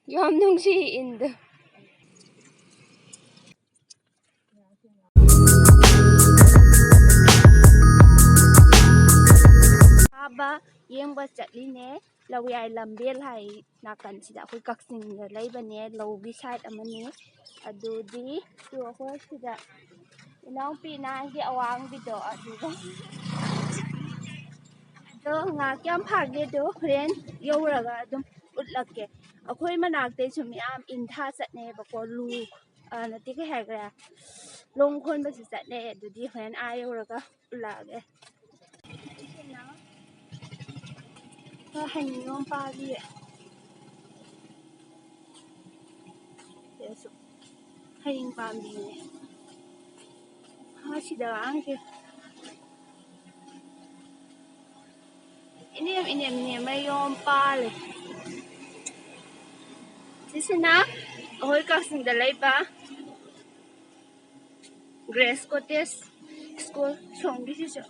Yom nungsi indu. Aba yemba chatline lawiyai lambel hai nakan sida akhoi Kacching da leibane lawgi side amani adudi tu akhoi sida inaupi nangi awang bido aduga do nga kyam phage do ren yoraga adum utlakke akhoi manakte sum yam intha chatne bako lu nati ka hagra long khon ba si chatne adudi ren ayoraga ulage hành ngon pa đi ạ. Hành pa đi nè. Chỉ đỡ ăn kìa. Ini may ngon pa le. Sisi na. Ahoy Kacching da lay ba. Grace Cottage School somgi si so.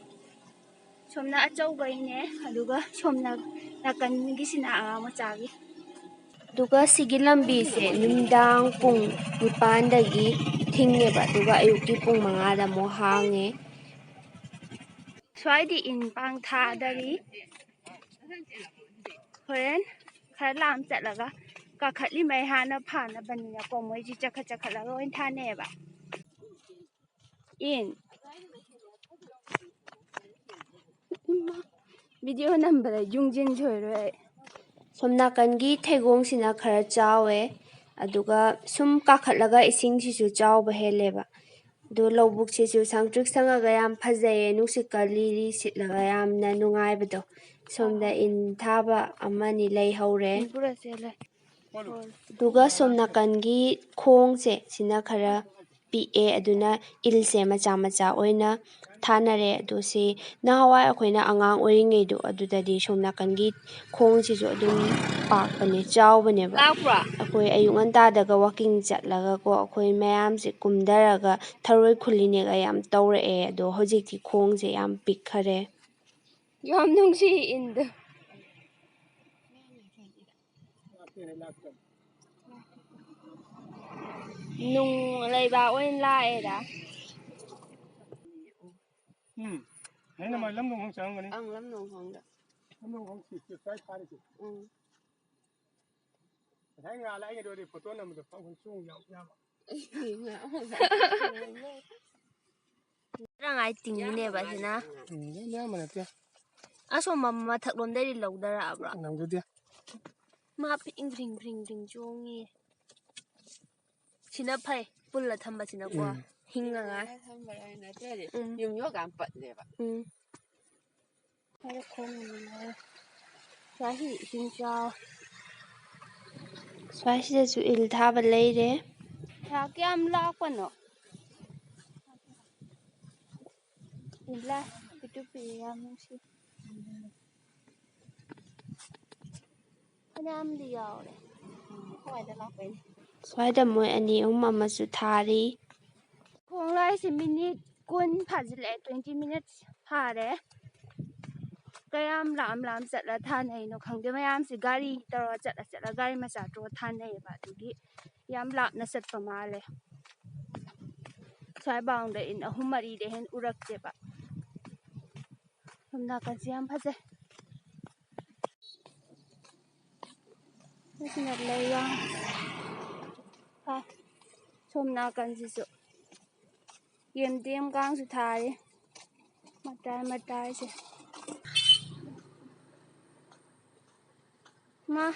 Somna achau bai ne aduga somna nakan gi sina machagi. Duga sigi lambi se numdang pung nipandagi thingeba duga ayuki pung 5 da mo hange swai in pang tha dari horen khara lam chatlaga ka khatli mai hana phana banina ko moi ji chakha laga oin thane ba in video number jungjin chhoiroi somna kangi thegong sina khara chawe aduga sum ka khatlaga ising sisu chawba heleba do lobuk sisu sangtrik sangaga yam phajaye nusika liri sitlaga yamna nungaibado somda in thaba amani lei hore duga somna kangi khongse sina khara PA aduna ilse macha macha oina thanare adu si nahawai akhoina angang oringei do adudadi somna kangi khongsisu adum pakpane chawbane ba akhoi ayung anta daga walking chatlaga ko akhoi mayam se kumdaraga tharoi khuline ga yam tawrae ado hojikti khongse yam pikhare yam nungsi indu nung leiba oin laeda Nãy mà lâm đồng không sợ người ang lam nung hong da lâm đồng không chỉ phải phá đi thấy ngà lại cái đôi đi photo nằm được phong xuống nhau nhau rang ai tingine ba sina nhớ mà nè aso mamma thak lom dai lo dara abra nằm cái tia ma ping ping ping ping jongi sina phai pulla thamba sina ko hinga nga thamba ai na te yung yo gam pat le ba hai khong ni sahi hin chao sahi se chu il thaba leire tha kyam la kwano illa pitu piyam si kanam di yaure khoi da la pe swaida moi ani amasu thari khonglai se minute kun phajile 20 minutes phare kayam lam chatla thanai no khangde mayam se gari taro chatla gari macha tro thanai ba dugi yam lapna satpa male sai baung da in ahumari de hen urakte ba somna kan siam phaje Nasina leya ha somna kan sisu yem gang su thari matai se ma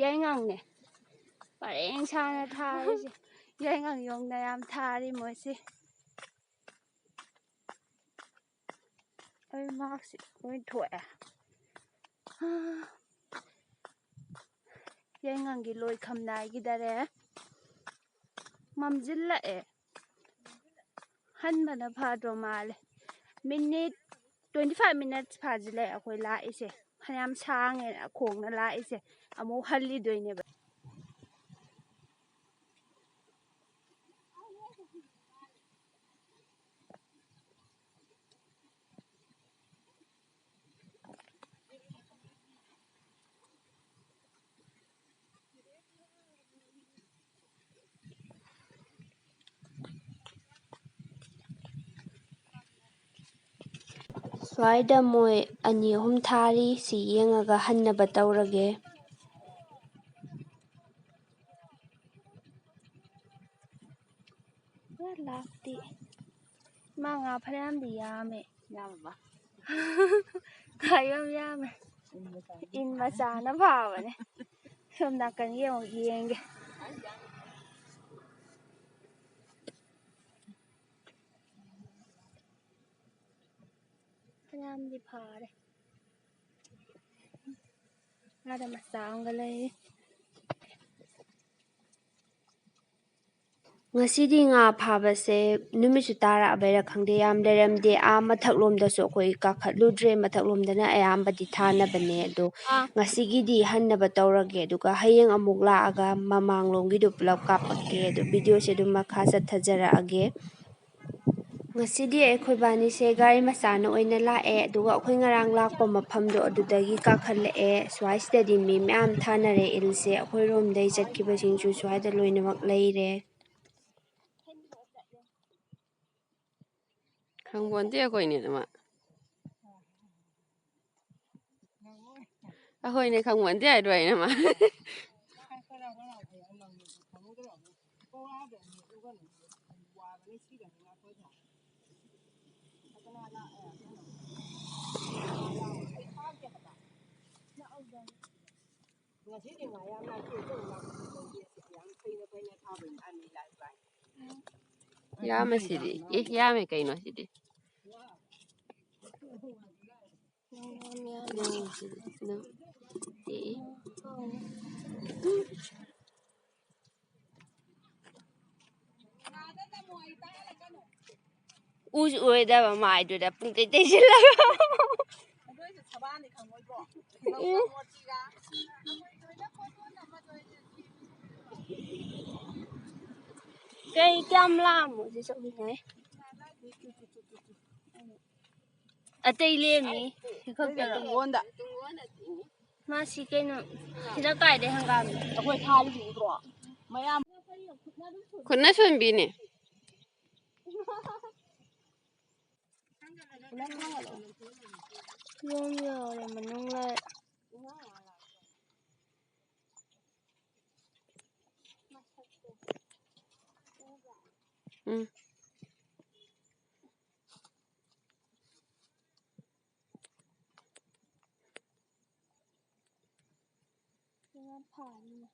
yengang ne pareng sana thari se yengang yong na yam thari mo se ai ma si oi thua yengang gi loi khamnai gi dare mamjilla hanbana phadro male minute 25 minutes phajile akhoi la ise hanam sange khongna la ise amu halli doine ba ꯁ꯭ꯋꯥꯏꯗ ꯃꯣꯏ ꯑꯅꯤ ꯑꯍꯨꯝ ꯊꯥꯔꯤ ꯁꯤ ꯌꯦꯡꯉꯒ ꯍꯟꯅꯕ ꯇꯧꯔꯒꯦ ꯂꯥꯛꯇꯦ ꯃꯥ ꯉꯥ ꯐꯅꯌꯥꯝꯗꯤ ꯌꯥꯝꯃꯦ ꯌꯥꯝꯕ ꯉꯥ ꯌꯥꯝ ꯌꯥꯝꯃꯦ ꯏꯟ ꯃꯆꯥꯅ ꯐꯥꯕꯅꯦ ꯁꯣꯝ ꯅꯥꯀꯟꯒꯤ ꯑꯃꯨꯛ ꯌꯦꯡꯒꯦ ꯐꯅꯌꯥꯝꯗꯤ ꯐꯥꯔꯦ ꯑꯥꯗ ꯃꯆꯥ ꯑꯃꯒ ꯂꯩ ꯉꯁꯤꯗꯤ ꯉꯥ ꯐꯥꯕꯁꯦ ꯅꯨꯃꯤꯠꯁꯨ ꯇꯥꯔꯛꯑꯕꯩꯔꯥ ꯈꯪꯗꯦ ꯌꯥꯝ ꯂꯩꯔꯝꯗꯦ ꯃꯊꯛꯂꯣꯝꯗꯁꯨ ꯑꯩꯈꯣꯏ ꯀꯥꯈꯠꯂꯨꯗ꯭ꯔꯦ ꯃꯊꯛꯂꯣꯝꯗꯅ ꯑꯌꯥꯝꯕꯗꯤ ꯊꯥꯅꯕꯅꯦ ꯑꯗꯣ ꯉꯁꯤꯒꯤꯗꯤ ꯍꯟꯅꯕ ꯇꯧꯔꯒꯦ ꯑꯗꯨꯒ ꯍꯌꯦꯡ ꯑꯃꯨꯛ ꯂꯥꯛꯑꯒ ꯃꯃꯥꯡꯂꯣꯝꯒꯤꯗꯨ ꯄꯨꯂꯞ ꯀꯥꯞꯄꯛꯀꯦ ꯑꯗꯨ ꯚꯤꯗꯤꯑꯣꯁꯦ ꯑꯗꯨꯝ ꯃꯈꯥ ꯆꯠꯊꯖꯔꯛꯑꯒꯦ ꯉꯁꯤꯗꯤ ꯑꯩꯈꯣꯏꯕꯥꯅꯤꯁꯦ ꯒꯥꯔꯤ ꯃꯆꯥꯅ ꯑꯣꯏꯅ ꯂꯥꯛꯑꯦ ꯑꯗꯨꯒ ꯑꯩꯈꯣꯏ ꯉꯔꯥꯡ ꯂꯥꯛꯄ ꯃꯐꯝꯗꯣ ꯑꯗꯨꯗꯒꯤ ꯀꯥꯈꯠꯂꯛꯑꯦ ꯁ꯭ꯋꯥꯏꯁꯤꯗꯗꯤ ꯃꯤ ꯃꯌꯥꯝ ꯊꯥꯅꯔꯦ ꯏꯜꯁꯦ ꯑꯩꯈꯣꯏꯔꯣꯝꯗꯩ ꯆꯠꯈꯤꯕꯁꯤꯡꯁꯨ ꯁ꯭ꯋꯥꯏꯗ ꯂꯣꯏꯅꯃꯛ ꯂꯩꯔꯦ ꯈꯪꯄꯣꯟꯇꯦ ꯑꯩꯈꯣꯏꯅꯦ ꯑꯗꯨꯃ ꯑꯩꯈꯣꯏꯅꯦ ꯈꯪꯄꯣꯟꯇꯦ ꯍꯥꯏꯗ꯭ꯔꯣ ꯑꯩꯅ ꯃꯥ ꯌꯥꯝꯃꯦ ꯁꯤꯗꯤ ꯌꯥꯝꯃꯦ ꯀꯩꯅꯣ ꯁꯤꯗꯤ ꯎꯁꯨ ꯎꯔꯣꯏꯗꯕ ꯃꯥꯏꯗꯨꯗ ꯄꯨꯡꯇꯩ ꯇꯩꯁꯤꯜꯂꯒ ꯀꯩ ꯀꯌꯥꯝ ꯂꯥꯛꯑꯝꯃꯣ ꯁꯤ ꯆꯠꯃꯤꯟꯅꯩ ꯑꯇꯩ ꯂꯦꯝꯅꯤ ꯁꯤ ꯈꯛꯇꯔꯣ ꯃꯥꯁꯤ ꯀꯩꯅꯣ ꯁꯤꯗ ꯀꯥꯏꯗꯩ ꯍꯪꯒꯥꯝꯅꯣ ꯑꯩꯈꯣꯏ ꯊꯥꯔꯤꯁꯤ ꯎꯗ꯭ꯔꯣ ꯃꯌꯥꯝ ꯈꯨꯠꯅ ꯁꯣꯟꯕꯤꯅꯦ ꯌꯣꯝ ꯌꯥꯎꯔꯦ ꯃꯅꯨꯡ ꯂꯩ ꯎꯝ ꯐꯥꯅꯤꯅꯦ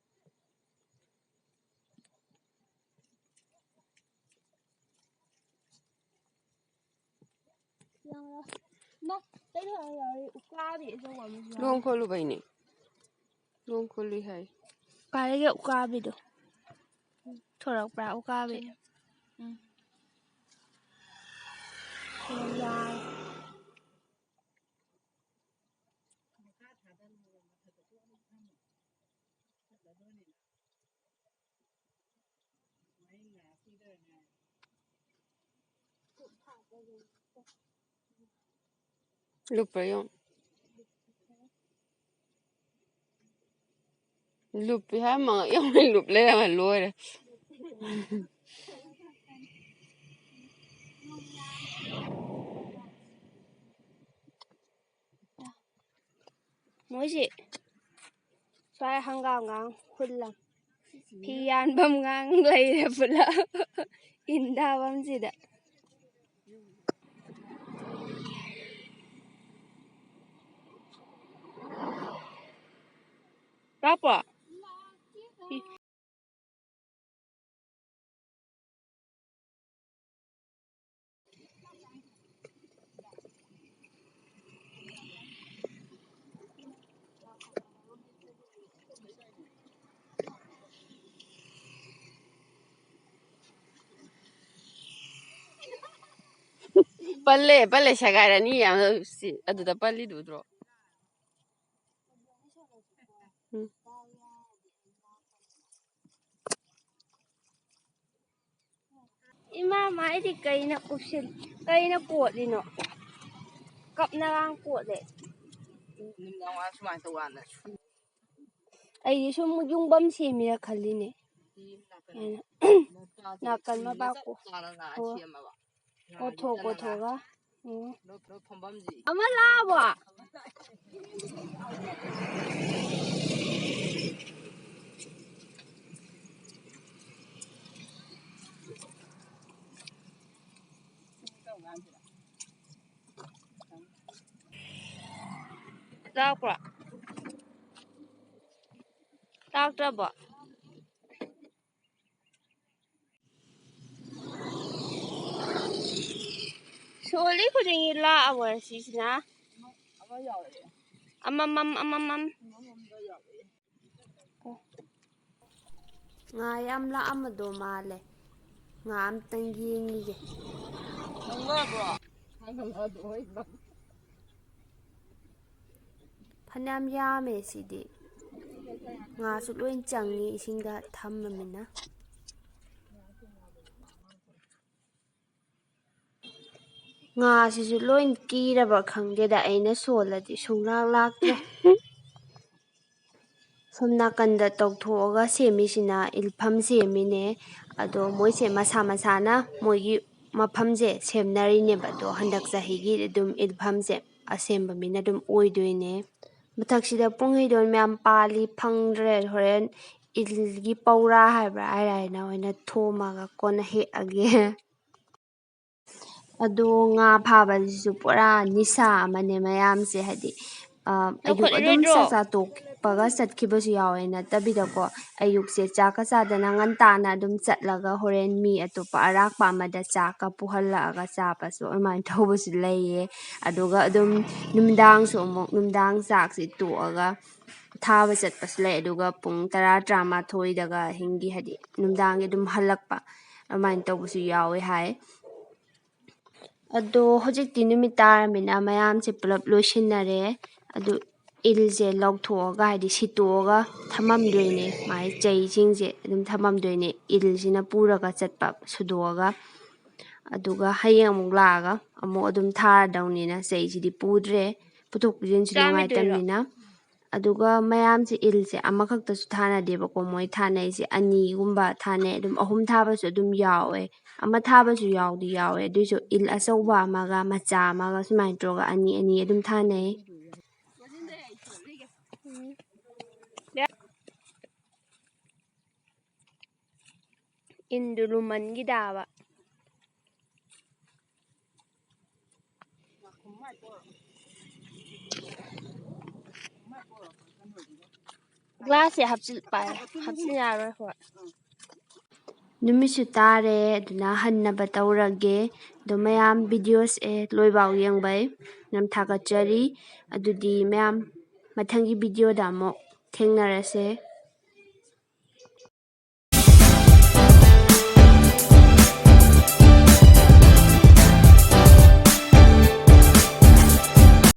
ꯂꯣꯡ ꯈꯣꯠꯂꯨꯕꯩꯅꯦ ꯂꯣꯡ ꯈꯣꯠꯂꯨꯏ ꯍꯥꯏ ꯀꯥꯏꯗꯒꯤ ꯎꯀꯥꯕꯤꯗꯣ ꯊꯣꯔꯛꯄ꯭ꯔꯥ ꯎꯀꯥꯕꯤ ꯌꯥꯏ ꯂꯨꯞꯄ꯭ꯔꯥ ꯌꯦꯡꯉꯨ ꯂꯨꯞꯄꯤ ꯍꯥꯏ ꯃꯉꯛ ꯌꯧꯅ ꯂꯨꯞ ꯂꯩꯔꯝꯃꯦ ꯂꯣꯏꯔꯦ ꯃꯣꯏꯁꯤ ꯁ꯭ꯋꯥꯏ ꯍꯪꯒꯥꯝꯒ ꯍꯨꯜꯂꯝ ꯐꯤ ꯌꯥꯟꯐꯝꯒꯥꯡ ꯂꯩꯔꯦ ꯄꯨꯂꯞ ꯏꯟ ꯊꯥꯐꯝꯁꯤꯗ ꯂꯥꯛꯄ꯭ꯔꯣ ꯄꯜꯂꯦ ꯄꯜꯂꯦ ꯁꯦꯒꯥꯏꯔꯅꯤ ꯌꯥꯝꯅ ꯑꯗꯨꯗ ꯄꯜꯂꯤꯗꯨ ꯎꯗ꯭ꯔꯣ ꯏꯃꯥ ꯃꯥꯏꯗꯤ ꯀꯩꯅ ꯀꯣꯠꯂꯤꯅꯣ ꯀꯞꯅꯒ ꯀꯣꯠꯂꯦ ꯁꯨꯃꯥꯏꯅ ꯇꯧꯀꯥꯟꯗ ꯑꯩꯗꯤ ꯁꯨꯝ ꯌꯨꯡꯐꯝ ꯁꯦꯝꯃꯤꯔ ꯈꯜꯂꯤꯅꯦ ꯅꯥꯀꯟ ꯃꯄꯥ ꯀꯣꯊꯣꯛꯑꯒ ꯑꯃ ꯂꯥꯛꯑꯕꯣ ꯂꯥꯛꯄ꯭ꯔꯣ ꯂꯥꯛꯇ꯭ꯔꯕꯣ ꯁꯣꯜꯂꯤ ꯈꯨꯗꯤꯡꯒꯤ ꯂꯥꯛꯑꯕꯣ ꯁꯤꯁꯤꯅ ꯑꯃꯃꯝ ꯉꯥ ꯌꯥꯝ ꯂꯥꯛꯑꯝꯃꯗꯣ ꯃꯥꯜꯂꯦ ꯉꯥ ꯑꯝꯇꯪ ꯌꯦꯡꯉꯤꯒꯦ ꯐꯅꯌꯥꯝ ꯌꯥꯝꯃꯦ ꯁꯤꯗꯤ ꯉꯥꯁꯨ ꯂꯣꯏ ꯆꯪꯉꯤ ꯏꯁꯤꯡꯗ ꯊꯝꯃꯃꯤꯅ ꯉꯥꯁꯤꯁꯨ ꯂꯣꯏ ꯀꯤꯔꯕ ꯈꯪꯗꯦꯗ ꯑꯩꯅ ꯁꯣꯜꯂꯗꯤ ꯁꯨꯡꯂꯥꯛ ꯂꯥꯛꯇ꯭ꯔꯦ ꯁꯣꯝ ꯅꯥꯀꯟꯗ ꯇꯧꯊꯣꯛꯑꯒ ꯁꯦꯝꯃꯤꯁꯤꯅ ꯏꯜꯐꯝ ꯁꯦꯝꯃꯤꯅꯦ ꯑꯗꯣ ꯃꯣꯏꯁꯦ ꯃꯁꯥ ꯃꯁꯥꯅ ꯃꯣꯏꯒꯤ ꯃꯐꯝꯁꯦ ꯁꯦꯝꯅꯔꯤꯅꯦꯕ ꯑꯗꯣ ꯍꯟꯗꯛ ꯆꯍꯤꯒꯤ ꯑꯗꯨꯝ ꯏꯜꯐꯝꯁꯦ ꯑꯁꯦꯝꯕ ꯃꯤꯅ ꯑꯗꯨꯝ ꯑꯣꯏꯗꯣꯏꯅꯦ ꯃꯊꯛꯁꯤꯗ ꯄꯨꯡꯍꯩꯗꯣꯟ ꯃꯌꯥꯝ ꯄꯥꯜꯂꯤ ꯐꯪꯗ꯭ꯔꯦ ꯍꯣꯔꯦꯟ ꯏꯜꯒꯤ ꯄꯧꯔꯥ ꯍꯥꯏꯕ꯭ꯔꯥ ꯍꯥꯏꯅ ꯑꯣꯏꯅ ꯊꯣꯝꯃꯒ ꯀꯣꯟꯅ ꯍꯦꯛꯑꯒꯦ ꯑꯗꯣ ꯉꯥ ꯐꯥꯕꯁꯤꯁꯨ ꯄꯨꯔꯥ ꯅꯤꯁꯥ ꯑꯃꯅꯦ ꯃꯌꯥꯝꯁꯦ ꯍꯥꯏꯗꯤ ꯑꯌꯨꯛ ꯑꯗꯨꯝ ꯆꯥꯛꯆꯥ ꯇꯣꯛꯄꯒ ꯆꯠꯈꯤꯕꯁꯨ ꯌꯥꯎꯋꯦ ꯅꯠꯇꯕꯤꯗꯀꯣ ꯑꯌꯨꯛꯁꯦ ꯆꯥꯛꯀ ꯆꯥꯗꯅ ꯉꯟꯇꯥꯅ ꯑꯗꯨꯝ ꯆꯠꯂꯒ ꯍꯣꯔꯦꯟ ꯃꯤ ꯑꯇꯣꯞꯄ ꯑꯔꯥꯛꯄ ꯑꯃꯗ ꯆꯥꯛꯀ ꯄꯨꯍꯜꯂꯛꯑꯒ ꯆꯥꯕꯁꯨ ꯑꯗꯨꯃꯥꯏꯅ ꯇꯧꯕꯁꯨ ꯂꯩꯌꯦ ꯑꯗꯨꯒ ꯑꯗꯨꯝ ꯅꯨꯃꯤꯗꯥꯡꯁꯨ ꯑꯃꯨꯛ ꯅꯨꯡꯗꯥꯡ ꯆꯥꯛꯁꯤ ꯇꯣꯛꯑꯒ ꯊꯥꯕ ꯆꯠꯄꯁꯨ ꯂꯩ ꯑꯗꯨꯒ ꯄꯨꯡ 10-11 ꯑꯍꯤꯡꯒꯤ ꯍꯥꯏꯗꯤ ꯅꯨꯡꯗꯥꯡꯒꯤ ꯑꯗꯨꯝ ꯍꯜꯂꯛꯄ ꯑꯗꯨꯃꯥꯏꯅ ꯇꯧꯕꯁꯨ ꯌꯥꯎꯋꯦ ꯍꯥꯏ ꯑꯗꯣ ꯍꯧꯖꯤꯛꯇꯤ ꯅꯨꯃꯤꯠ ꯇꯥꯔꯕꯃꯤꯅ ꯃꯌꯥꯝꯁꯦ ꯄꯨꯂꯞ ꯂꯣꯏꯁꯤꯟꯅꯔꯦ ꯑꯗꯨ ꯏꯜꯁꯦ ꯂꯧꯊꯣꯛꯑꯒ ꯍꯥꯏꯗꯤ ꯁꯤꯠꯇꯣꯛꯑꯒ ꯊꯝꯃꯝꯗꯣꯏꯅꯦ ꯃꯥꯒꯤ ꯆꯩꯁꯤꯡꯁꯦ ꯑꯗꯨꯝ ꯊꯝꯃꯝꯗꯣꯏꯅꯦ ꯏꯜꯁꯤꯅ ꯄꯨꯔꯒ ꯆꯠꯄ ꯁꯨꯗꯣꯛꯑꯒ ꯑꯗꯨꯒ ꯍꯌꯦꯡ ꯑꯃꯨꯛ ꯂꯥꯛꯑꯒ ꯑꯃꯨꯛ ꯑꯗꯨꯝ ꯊꯥꯔꯗꯧꯅꯤꯅ ꯆꯩꯁꯤꯗꯤ ꯄꯨꯗ꯭ꯔꯦ ꯄꯨꯊꯣꯛ ꯄꯨꯁꯤꯟꯁꯨ ꯅꯨꯡꯉꯥꯏꯇꯕꯅꯤꯅ ꯑꯗꯨꯒ ꯃꯌꯥꯝꯁꯦ ꯏꯜꯁꯦ ꯑꯃꯈꯛꯇꯁꯨ ꯊꯥꯅꯗꯦꯕꯀꯣ ꯃꯣꯏ ꯊꯥꯅꯩꯁꯦ 2ꯒꯨꯝꯕ ꯊꯥꯅꯩ ꯑꯗꯨꯝ 3 ꯊꯥꯕꯁꯨ ꯑꯗꯨꯝ ꯌꯥꯎꯋꯦ ꯑꯃ ꯊꯥꯕꯁꯨ ꯌꯥꯎꯗꯤ ꯌꯥꯎꯋꯦ ꯑꯗꯨꯏꯁꯨ ꯏꯜ ꯑꯆꯧꯕ ꯑꯃꯒ ꯃꯆꯥ ꯑꯃꯒ ꯁꯨꯃꯥꯏꯅ ꯇꯧꯔꯒ 2 ꯑꯗꯨꯝ ꯊꯥꯅꯩ ꯏꯟꯗꯨ ꯂꯨꯃꯟꯒꯤꯗꯥꯕ ꯒ꯭ꯂꯥꯁꯁꯦ ꯍꯥꯞꯆꯤꯟ ꯌꯥꯔꯣꯏ ꯍꯣꯏ ꯅꯨꯃꯤꯠꯁꯨ ꯇꯥꯔꯦ ꯑꯗꯨꯅ ꯍꯟꯅꯕ ꯇꯧꯔꯒꯦ ꯑꯗꯣ ꯃꯌꯥꯝ ꯚꯤꯗꯤꯑꯣꯁꯦ ꯂꯣꯏꯐꯥꯎ ꯌꯦꯡꯕꯩ ꯌꯥꯝ ꯊꯥꯒꯠꯆꯔꯤ ꯑꯗꯨꯗꯤ ꯃꯌꯥꯝ ꯃꯊꯪꯒꯤ ꯚꯤꯗꯤꯑꯣꯗ ꯑꯃꯨꯛ ꯊꯦꯡꯅꯔꯁꯦ